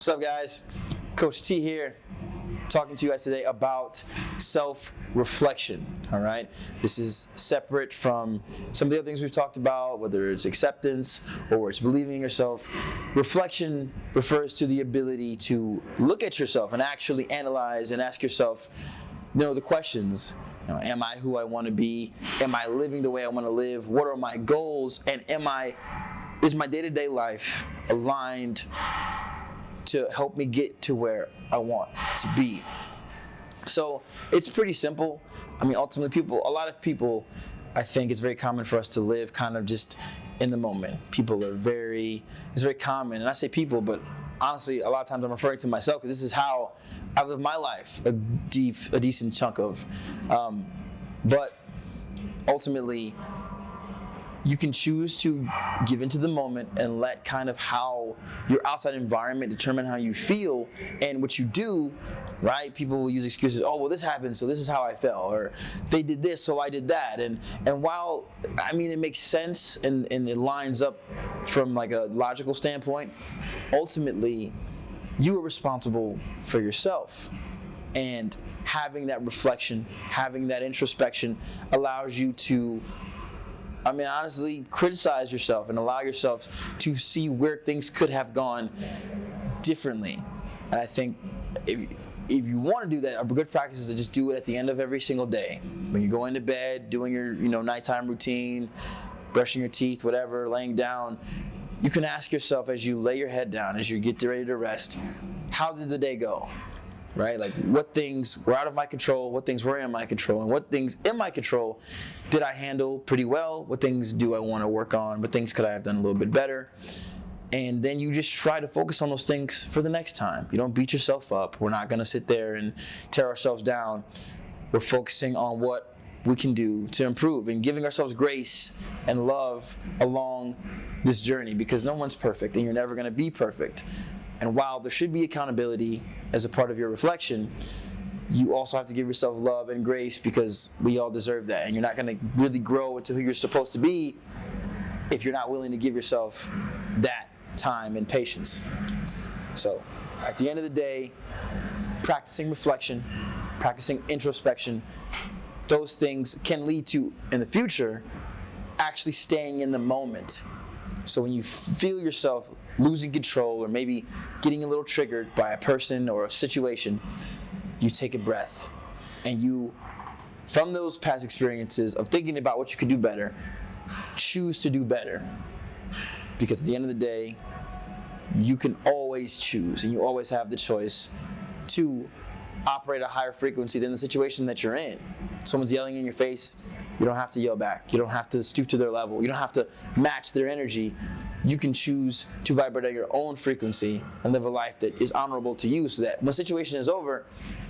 What's up, guys? Coach T here, talking to you guys today about self-reflection, all right? This is separate from some of the other things we've talked about, whether it's acceptance or it's believing in yourself. Reflection refers to the ability to look at yourself and actually analyze and ask yourself, the questions. Am I who I want to be? Am I living the way I want to live? What are my goals? And is my day-to-day life aligned to help me get to where I want to be? So it's pretty simple. Ultimately, a lot of people, I think it's very common for us to live kind of just in the moment. It's very common, and I say people, but honestly, a lot of times I'm referring to myself because this is how I live my life, a decent chunk of. But ultimately, you can choose to give into the moment and let kind of how your outside environment determine how you feel and what you do, right? People will use excuses, oh, well, this happened, so this is how I felt, or they did this, so I did that. And while, it makes sense and it lines up from like a logical standpoint, ultimately, you are responsible for yourself. And having that reflection, having that introspection allows you to honestly, criticize yourself and allow yourself to see where things could have gone differently. And I think if you want to do that, a good practice is to just do it at the end of every single day. When you go into bed, doing your nighttime routine, brushing your teeth, whatever, laying down, you can ask yourself as you lay your head down, as you get ready to rest, how did the day go? Right? Like, what things were out of my control, what things were in my control, and what things in my control did I handle pretty well? What things do I want to work on? What things could I have done a little bit better? And then you just try to focus on those things for the next time. You don't beat yourself up. We're not going to sit there and tear ourselves down. We're focusing on what we can do to improve and giving ourselves grace and love along this journey, because no one's perfect and you're never going to be perfect. And while there should be accountability as a part of your reflection, you also have to give yourself love and grace, because we all deserve that. And you're not going to really grow into who you're supposed to be if you're not willing to give yourself that time and patience. So at the end of the day, practicing reflection, practicing introspection, those things can lead to, in the future, actually staying in the moment. So when you feel yourself losing control or maybe getting a little triggered by a person or a situation, you take a breath and you, from those past experiences of thinking about what you could do better, choose to do better. Because at the end of the day, you can always choose and you always have the choice to operate at a higher frequency than the situation that you're in. Someone's yelling in your face, you don't have to yell back. You don't have to stoop to their level. You don't have to match their energy. You can choose to vibrate at your own frequency and live a life that is honorable to you, so that when the situation is over,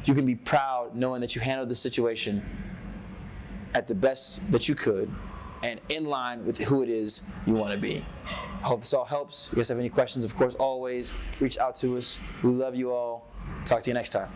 you can be proud knowing that you handled the situation at the best that you could and in line with who it is you want to be. I hope this all helps. If you guys have any questions, of course, always reach out to us. We love you all. Talk to you next time.